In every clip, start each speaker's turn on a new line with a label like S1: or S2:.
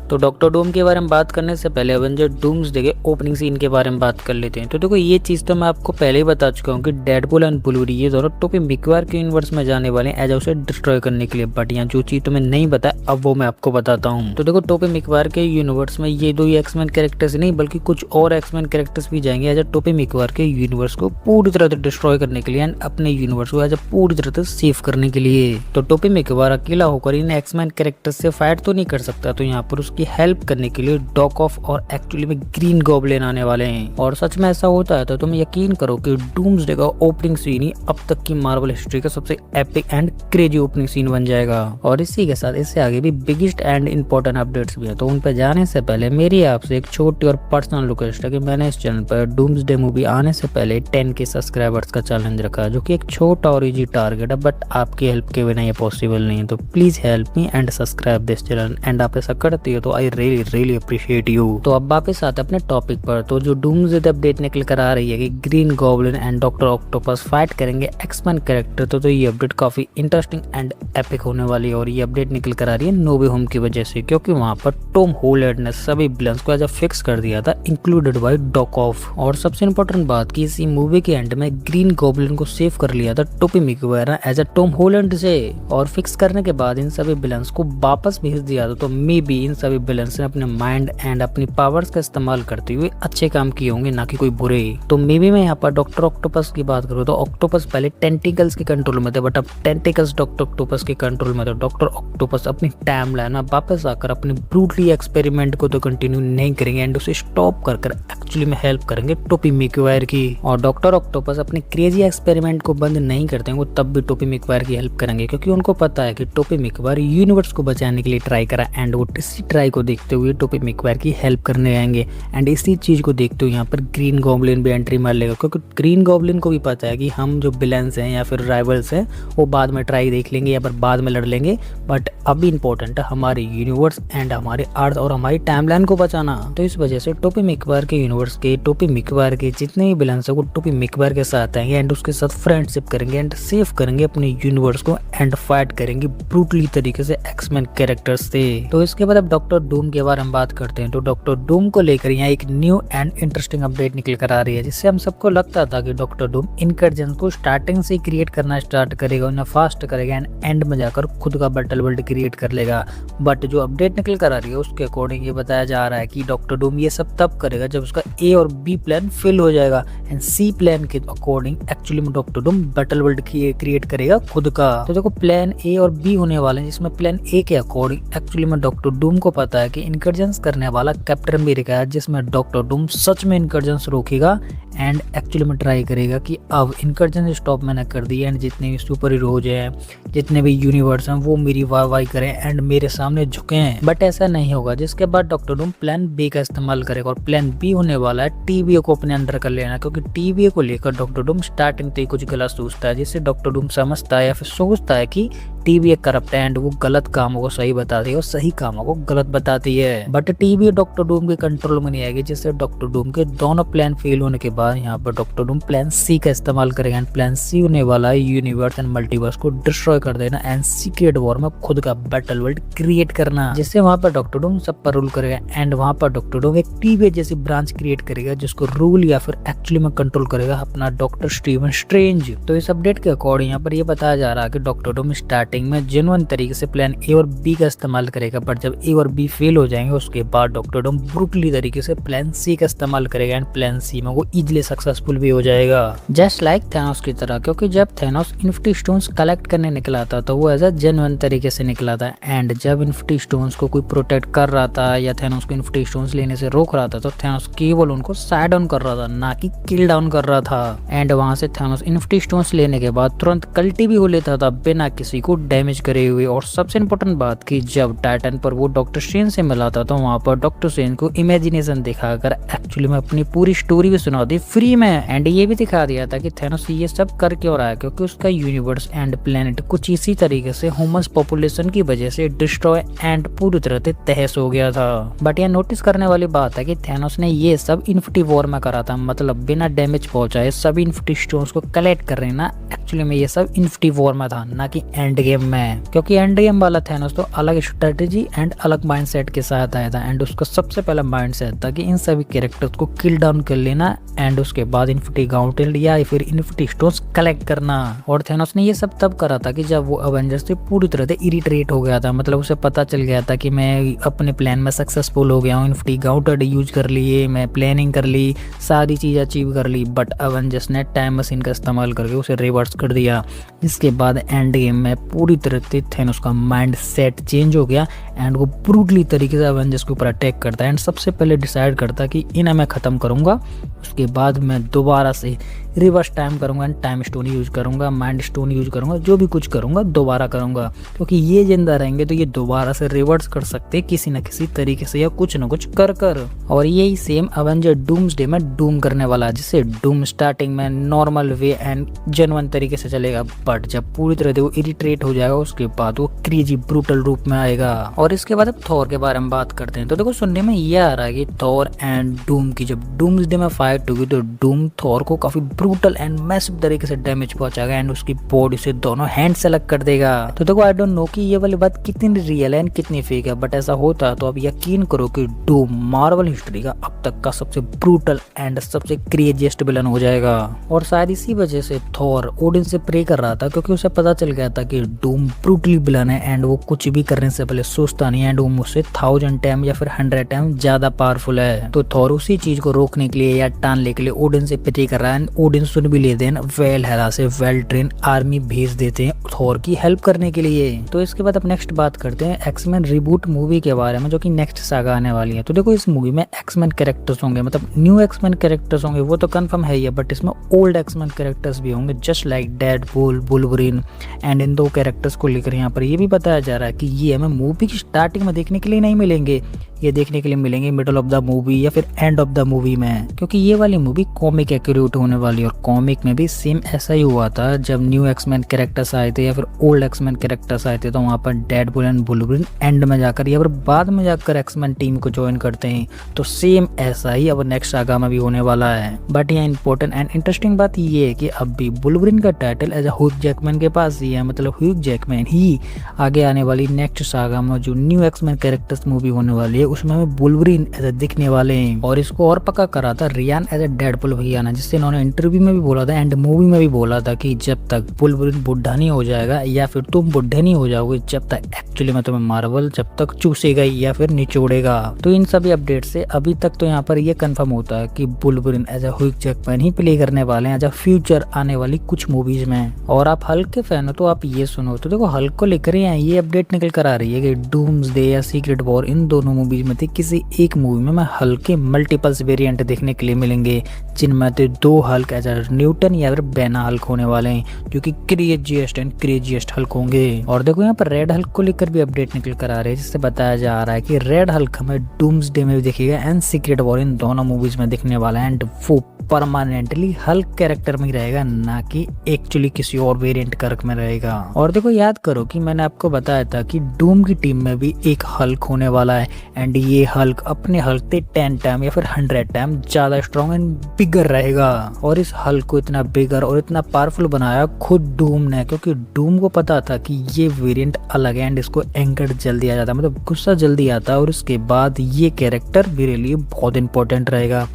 S1: तो डॉक्टर डूम के बारे में बात करने से पहले एवेंजर डूम्सडे के ओपनिंग सीन के बारे में बात कर लेते हैं। तो देखो ये चीज़ तो मैं आपको पहले ही बता चुका हूँ कि डेडपूल एंड वुल्वरीन ये दोनों टोबी मैगवायर के यूनिवर्स में जाने वाले हैं एज उसे डिस्ट्रॉय करने के लिए। बट यहाँ जो चीज़ तुम्हें नहीं पता अब वो मैं आपको बताता हूँ। तो देखो टोबी मैगवायर के यूनिवर्स में ये दो ही एक्समैन कैरेक्टर्स नहीं बल्कि कुछ और एक्समैन कैरेक्टर्स भी जाएंगे एज टोबी मैगवायर के यूनिवर्स को पूरी तरह से डिस्ट्रॉय करने के लिए एंड अपने यूनिवर्स को एज पूरी तरह से सेव करने के लिए। तो टोबी मैगवायर अकेला होकर इन एक्समैन कैरेक्टर्स से फाइट तो नहीं कर सकता, तो यहाँ पर उसकी हेल्प करने के लिए डॉक ऑफ और एक्चुअली में ग्रीन गॉब्लिन आने वाले हैं। और सच में ऐसा होता है तो तुम यकीन करो कि डूम्सडे का ओपनिंग सीन ही अब तक की मार्वल हिस्ट्री का सबसे epic and crazy opening scene बन जाएगा। और इसी के साथ इससे आगे भी बिगेस्ट एंड इंपॉर्टेंट अपडेट्स भी है, तो उन पर जाने से पहले मेरी आपसे एक छोटी और पर्सनल रिक्वेस्ट है कि मैंने इस चैनल पर डूम्सडे मूवी आने से पहले 10K सब्सक्राइबर्स का चैलेंज रखा है, जो कि एक छोटा और इजी टारगेट है बट आपकी हेल्प के बिना ये पॉसिबल नहीं है। तो please help me and subscribe this channel and आप ऐसा करती हो तो आई रियली अप्रिशिएट यू। तो अब वापस आते अपने टॉपिक पर। तो जो डूम्सडे अपडेट निकल कर आ रही है कि green goblin and doctor octopus fight करेंगे एक्समैन कैरेक्टर, तो ये अपडेट काफी इंटरेस्टिंग एंड एपिक होने वाली है। और ये अपडेट निकल कर आ रही है नो वे होम की वजह से, क्योंकि वहां पर टॉम हॉलैंड ने सभी विलन्स को एज अ फिक्स कर दिया था इंक्लूडेड बाय डॉक ऑफ। और सबसे इंपॉर्टेंट बात की इसी मूवी के एंड में ग्रीन गॉब्लिन को सेव कर लिया था Tobey Maguire as a Tom Holland से। और फिक्स करने के बाद इन सभी विलन्स को वापस भेज दिया था। तो मे बी इन सभी विलन्स ने अपने माइंड एंड अपनी पावर्स का इस्तेमाल करते हुए अच्छे काम किए होंगे, ना कि कोई बुरे। तो मे बी मैं यहाँ पर डॉक्टर ऑक्टोपस की बात करूँ तो ऑक्टोपस पहले टेंटिकल्स के कंट्रोल में थे बट अब टेंटिकल्स डॉक्टर ऑक्टोपस के कंट्रोल में थे। डॉक्टर ऑक्टोपस अपनी टाइम लाइन में वापस आकर अपने ब्रूटली एक्सपेरिमेंट को तो कंटिन्यू नहीं करेंगे एंड उसे स्टॉप कर एक्चुअली में हेल्प करेंगे टोबी मैगवायर की। और डॉक्टर ऑक्टोपस अपने क्रेजी एक्सपेरिमेंट को बंद नहीं करते हैं, वो तब भी टोबी मैगवायर की हेल्प करेंगे, क्योंकि उनको पता है कि टोबी मैगवायर यूनिवर्स को बचाने के लिए ट्राई करा एंड वो इसी ट्राई को देखते हुए टोबी मैगवायर की हेल्प करने आएंगे। एंड इसी चीज को देखते हुए यहाँ पर ग्रीन गॉब्लिन भी एंट्री मार लेगा, क्योंकि ग्रीन गॉब्लिन को भी पता है कि हम जो विलन्स हैं या फिर राइवल्स हैं वो बाद में ट्राई देख लेंगे या फिर बाद में लड़ लेंगे, बट अभी इंपॉर्टेंट है हमारे यूनिवर्स एंड हमारे अर्थ और हमारी टाइमलाइन को बचाना। तो इस वजह से टोबी मैगवायर के यूनिवर्स के टोबी मैगवायर के जितने भी विलन्स है वो टोबी मैगवायर के साथ आएंगे एंड उसके साथ फ्रेंडशिप करेंगे एंड सेव करेंगे अपने यूनिवर्स को एंड फाइट करेंगे ब्रूटली तरीके से एक्समैन कैरेक्टर्स से। तो इसके बाद अब डॉक्टर डूम के बारे में बात करते हैं। तो डॉक्टर डूम को लेकर यहाँ एक न्यू एंड इंटरेस्टिंग अपडेट निकल कर आ रही है, जिससे हम सबको लगता था कि डॉक्टर डूम इनकर्जन को स्टार्टिंग से क्रिएट करना स्टार्ट करेगा, उन्हें फास्ट करेगा एंड एंड में जाकर खुद का बैटल वर्ल्ड क्रिएट कर लेगा। बट जो अपडेट निकल कर आ रही है उसके अकॉर्डिंग ये बताया जा रहा है कि डॉक्टर डूम ये सब तब करेगा जब उसका ए और बी प्लान फेल हो जाएगा एंड सी प्लान के अकॉर्डिंग एक्चुअली में doctor Doom battle world create करेगा खुद का। तो देखो प्लान ए और बी होने वाले हैं, जिसमें प्लान ए के अकॉर्डिंग एक्चुअली में डॉक्टर डूम को पता है कि इनकर्जन्स करने वाला कैप्टन अमेरिका है, जिसमें डॉक्टर डूम सच में इनकर्जन्स रोकेगा एंड एक्चुअली में ट्राई करेगा कि अब इनकर्जन स्टॉप मैंने कर दी एंड जितने भी सुपर हीरोज हैं, जितने भी यूनिवर्स हैं वो मेरी वाह करें एंड मेरे सामने झुके हैं। बट ऐसा नहीं होगा, जिसके बाद डॉक्टर डूम प्लान बी का इस्तेमाल करेगा और प्लान बी होने वाला है टीवीए को अपने अंडर कर लेना, क्योंकि टीवीए को लेकर डॉक्टर डूम स्टार्टिंग से ही कुछ गलत सोचता है, जिससे डॉक्टर डूम समझता है या फिर सोचता है कि टीवीए करप्ट है एंड वो गलत कामों को सही बताती है और सही कामों को गलत बताती है। बट टीवीए डॉक्टर डूम के कंट्रोल में नहीं आएगी, जिससे डॉक्टर डूम के दोनों प्लान फेल होने के बाद यहाँ पर डॉक्टर डूम प्लान सी का इस्तेमाल करेगा एंड प्लान सी होने वाला है यूनिवर्स एंड मल्टीवर्स को डिस्ट्रॉय कर देना एंड सीक्रेट वॉर में खुद का बैटल वर्ल्ड क्रिएट करना, जिससे वहां पर डॉक्टर डूम सब पर रूल करेगा एंड वहां पर डॉक्टर डूम एक टीवीए जैसी ब्रांच क्रिएट करेगा जिसको रूल या फिर एक्चुअली में कंट्रोल करेगा अपना डॉक्टर स्टीवन स्ट्रेंज। तो इस अपडेट के अकॉर्डिंग यहाँ पर ये बताया जा रहा है कि डॉक्टर डूम स्टार्टिंग में जेन्युइन तरीके से प्लान ए और बी का इस्तेमाल करेगा, बट जब ए और बी फेल हो जाएंगे उसके बाद डॉक्टर डूम ब्रूटली तरीके से प्लान सी का इस्तेमाल करेगा एंड प्लान सी में वो इजिली सक्सेसफुल भी हो जाएगा, जस्ट लाइक थैनोस की तरह। क्योंकि जब थैनोस इन्फिनिटी स्टोन्स कलेक्ट करने निकला था तो वो एज अ जेन्युइन तरीके से निकला था एंड जब इन्फिनिटी स्टोन्स को कोई प्रोटेक्ट कर रहा था या थैनोस को इन्फिनिटी स्टोन्स लेने से रोक रहा था तो थैनोस केवल उनको साइड डाउन कर रहा था, ना कि किल डाउन कर रहा था। एंड वहां से थैनोस इन्फिनिटी स्टोन्स लेने के बाद तुरंत कल्टी भी हो लेता था बिना किसी को डैमेज करे हुए। और सबसे इंपॉर्टेंट बात की जब टाइटन पर वो डॉक्टर स्ट्रेंज से मिला था तो वहां पर डॉक्टर स्ट्रेंज को इमेजिनेशन दिखाकर एक्चुअली में अपनी पूरी स्टोरी भी सुना दी फ्री में एंड ये भी दिखा दिया था कि थैनोस ये सब कर क्यों रहा है, क्योंकि उसका यूनिवर्स एंड प्लेनेट कुछ इसी तरीके से ह्यूमंस पॉपुलेशन की वजह से डिस्ट्रॉय एंड पूरी तरह से तहस हो गया था। बट यह नोटिस करने वाली बात है कि थैनोस ने ये सब इन्फिनिटी वॉर में करा था, मतलब बिना डैमेज पहुंचाए सभी इन्फिनिटी स्टोन्स को कलेक्ट कर रहे ना, एक्चुअली में ये सब इन्फिनिटी वॉर में था, ना कि एंड गेम में, क्योंकि एंड गेम वाला थैनोस तो अलग स्ट्रेटेजी एंड अलग माइंडसेट के साथ आया था एंड उसका सबसे पहला माइंडसेट था कि इन सभी कैरेक्टर्स को किल डाउन कर लेना एंड उसके बाद इन्फिनिटी गाउंटेल या फिर इन्फिनिटी स्टोन्स कलेक्ट करना। और थैनोस ने ये सब तब करा था कि जब वो अवेंजर्स से पूरी तरह से इरिटेट हो गया था, मतलब उसे पता चल गया था कि मैं अपने प्लान में सक्सेसफुल हो गया हूँ, इन्फिनिटी गाउंटेल यूज कर लिए, मैं प्लानिंग कर ली, सारी चीज अचीव कर ली, बट अवेंजर्स ने टाइम मशीन का इस्तेमाल करके उसे रिवर्स कर दिया। इसके बाद एंड गेम में पूरी तरह से थैनोस का माइंड सेट चेंज हो गया एंड वो ब्रूटली तरीके से अवेंजर्स के ऊपर अटैक करता है एंड सबसे पहले डिसाइड करता है कि इन्हें मैं खत्म करूंगा, उसके बाद मैं दोबारा से रिवर्स टाइम करूंगा एंड टाइम स्टोन यूज करूंगा, माइंड स्टोन यूज करूंगा, जो भी कुछ करूंगा दोबारा करूंगा, क्योंकि ये जिंदा रहेंगे तो ये दोबारा से रिवर्स कर सकते किसी न किसी तरीके से या कुछ न कुछ कर कर। और यही सेम अवेंजर डूम्सडे में डूम करने वाला है, जिससे डूम स्टार्टिंग में नॉर्मल वे एंड जेन्युइन तरीके से चलेगा, बट जब पूरी तरह से वो इरिटेट हो जाएगा उसके बाद वो क्रेजी ब्रूटल रूप में आएगा। और इसके बाद अब थॉर के बारे में बात करते हैं। तो देखो सुनने में ये आ रहा है कि थॉर एंड डूम की जब डूम्सडे में फाइट होगी तो डूम थॉर को काफी ब्रूटल एंड मैसिव तरीके से डैमेज पहुंचाएगा एंड उसकी बॉडी से दोनों हैंड से अलग कर देगा। तो देखो आई डोंट नो कि ये वाली बात कितनी रियल है एंड कितनी फेक है, बट ऐसा होता तो आप यकीन करो कि डूम मार्वल हिस्ट्री का अब तक का सबसे ब्रूटल एंड सबसे क्रेजीएस्ट विलन हो जाएगा। और शायद इसी वजह से थॉर ओडिन से प्रे कर रहा था, क्योंकि उसे पता चल गया था कि डूम ब्रूटली विलन है एंड वो कुछ भी करने से पहले सोचता नहीं एंड वो मुझसे 1000 टाइम या फिर 100 टाइम ज्यादा पावरफुल है। तो थॉर उसी चीज को रोकने के लिए या टालने के लिए ओडिन से प्रे कर रहा है एंड ओडिन सुन भी लेते हैं, वेल हेरा से वेल ट्रेन आर्मी भेज देते हैं थॉर की हेल्प करने के लिए। तो इसके बाद अब नेक्स्ट बात करते हैं एक्समैन रिबूट मूवी के बारे में, जो कि नेक्स्ट सागा आने वाली है। तो देखो इस मूवी में एक्समैन कैरेक्टर्स होंगे, मतलब न्यू एक्समैन कैरेक्टर्स होंगे, वो तो कंफर्म है ही है, बट इसमें ओल्ड एक्समैन कैरेक्टर्स भी होंगे just like Deadpool, Wolverine and in दो कैरेक्टर्स को लेकर यहाँ पर ये भी बताया जा रहा है कि ये हमें मूवी की स्टार्टिंग में देखने के लिए नहीं मिलेंगे, ये देखने के लिए मिलेंगे मिडल ऑफ द मूवी या फिर एंड ऑफ द मूवी में, क्योंकि ये वाली मूवी कॉमिक एक्यूरेट होने वाली है। और कॉमिक में भी सेम ऐसा ही हुआ था, जब न्यू एक्समैन कैरेक्टर्स आए थे या फिर ओल्ड एक्समैन कैरेक्टर्स आए थे तो वहाँ पर डेडपूल एंड वुल्वरीन एंड में जाकर या फिर बाद में जाकर एक्समैन टीम को ज्वाइन करते हैं। तो सेम ऐसा ही अब नेक्स्ट सागा में भी होने वाला है। बट यहाँ इंपॉर्टेंट एंड इंटरेस्टिंग बात ये है कि अब भी वुल्वरीन का टाइटल एज ह्यूग जैकमैन के पास ही है, मतलब ह्यूग जैकमैन ही आगे आने वाली नेक्स्ट सागा में जो न्यू एक्समैन कैरेक्टर्स मूवी होने वाली है उसमें हमें वुल्वरीन ऐसे दिखने वाले हैं। और इसको और पक्का करा था रियान एज ए डेडपूल भैया ने, जिससे इन्होंने इंटरव्यू में भी बोला था एंड मूवी में भी बोला था कि जब तक वुल्वरीन बुढ़ा नहीं हो जाएगा या फिर तुम बुढ़े नहीं हो जाओगे जब तक एक्चुअली में तुम्हें मार्वल जब तक चूसेगा या फिर निचोड़ेगा। तो इन सभी अपडेट से अभी तक तो यहाँ पर ये कंफर्म होता है कि Wolverine as a Hugh Jackman ही प्ले करने वाले हैं एज अ फ्यूचर आने वाली कुछ मूवीज में। और आप हल्क के फैन हो तो आप ये सुनो, तो देखो हल्क को लेकर ये अपडेट निकल कर आ रही है कि डूम्सडे या सीक्रेट वॉर इन दोनों मूवीज में थे, किसी एक मूवी में हल्क के मल्टीपल्स वेरिएंट देखने के लिए मिलेंगे, जिनमें से 2 हल्क एज न्यूटन या फिर बैना हल्क होने वाले हैं, जो कि क्रेजीएस्ट एंड क्रेजीएस्ट हल्क होंगे। और देखो यहाँ पर रेड हल्क को लेकर भी अपडेट निकल कर आ रहे हैं, जिससे बताया जा रहा है कि रेड हल्क हमें डूम्सडे में भी दिखेगा एंड सीक्रेट वॉर इन दोनों मूवीज में दिखने वाला है एंड वो परमानेंटली हल्क कैरेक्टर में ही रहेगा, ना कि एक्चुअली किसी और वेरिएंट कर्क में रहेगा। और देखो याद करो कि मैंने आपको बताया था कि डूम की टीम में भी एक हल्क होने वाला है एंड ये हल्क अपने हल्क से 10 टाइम या फिर 100 टाइम ज्यादा स्ट्रॉन्ग एंड बिगर रहेगा। और इस हल्क को इतना बिगर और इतना पावरफुल बनाया खुद डूम ने, क्योंकि डूम को पता था कि ये वेरिएंट अलग है एंड इसको एंकर जल्दी आ जाता, मतलब गुस्सा जल्दी आता है और उसके बाद ये कैरेक्टर मेरे लिए बहुत इंपॉर्टेंट रहेगा।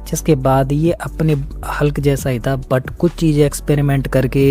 S1: जिसके बाद ये अपने हल्क जैसा ही था, बट कुछ चीज़ें एक्सपेरिमेंट करके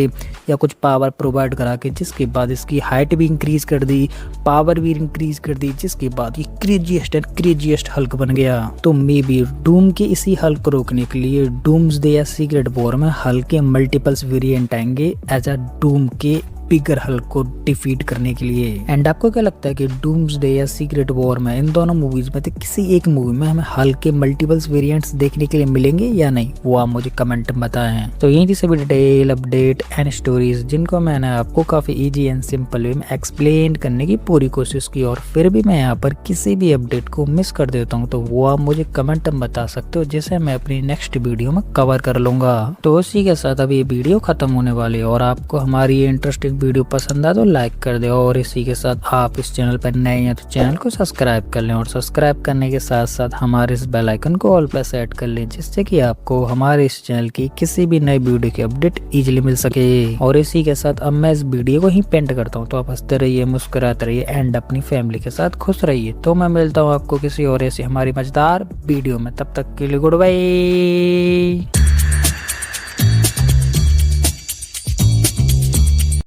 S1: या कुछ पावर प्रोवाइड करा के, जिसके बाद इसकी हाइट भी इंक्रीज कर दी, पावर भी इंक्रीज कर दी, जिसके बाद ये क्रेजीएस्ट एंड क्रेजीएस्ट हल्क बन गया। तो मे बी डूम के इसी हल्क को रोकने के लिए डूम्सडे या सीक्रेट वॉर में हल्क के मल्टीपल्स वेरिएंट आएंगे एज अ डूम के बिगर हल्क को डिफीट करने के लिए। एंड आपको क्या लगता है कि डूम्सडे या सीक्रेट वॉर में इन दोनों मूवीज में से किसी एक मूवी में हमें हल्क के मल्टीपल्स वेरिएंट्स देखने के लिए मिलेंगे या नहीं, वो आप मुझे कमेंट में बताएं। तो यही थी सभी डिटेल अपडेट एंड स्टोरीज जिनको मैंने आपको काफी इजी एंड सिंपल वे में एक्सप्लेन करने की पूरी कोशिश की, और फिर भी मैं यहाँ पर किसी भी अपडेट को मिस कर देता हूँ तो वो आप मुझे कमेंट में बता सकते हो, जिसे मैं अपनी नेक्स्ट वीडियो में कवर कर लूंगा। तो उसी के साथ अभी वीडियो खत्म होने वाली है और आपको हमारी इंटरेस्टिंग वीडियो पसंद आए तो लाइक कर दे, और इसी के साथ आप इस चैनल पर नए हैं तो चैनल को सब्सक्राइब कर लें, और सब्सक्राइब करने के साथ साथ हमारे इस बेल आइकन को ऑल पर सेट कर लें, जिससे कि आपको हमारे इस चैनल की किसी भी नई वीडियो की अपडेट इजीली मिल सके। और इसी के साथ अब मैं इस वीडियो को ही पेंट करता हूँ, तो आप हंसते रहिए, मुस्कुराते रहिए एंड अपनी फैमिली के साथ खुश रहिए। तो मैं मिलता हूँ आपको किसी और ऐसी हमारी मजेदार वीडियो में, तब तक के लिए गुड बाय।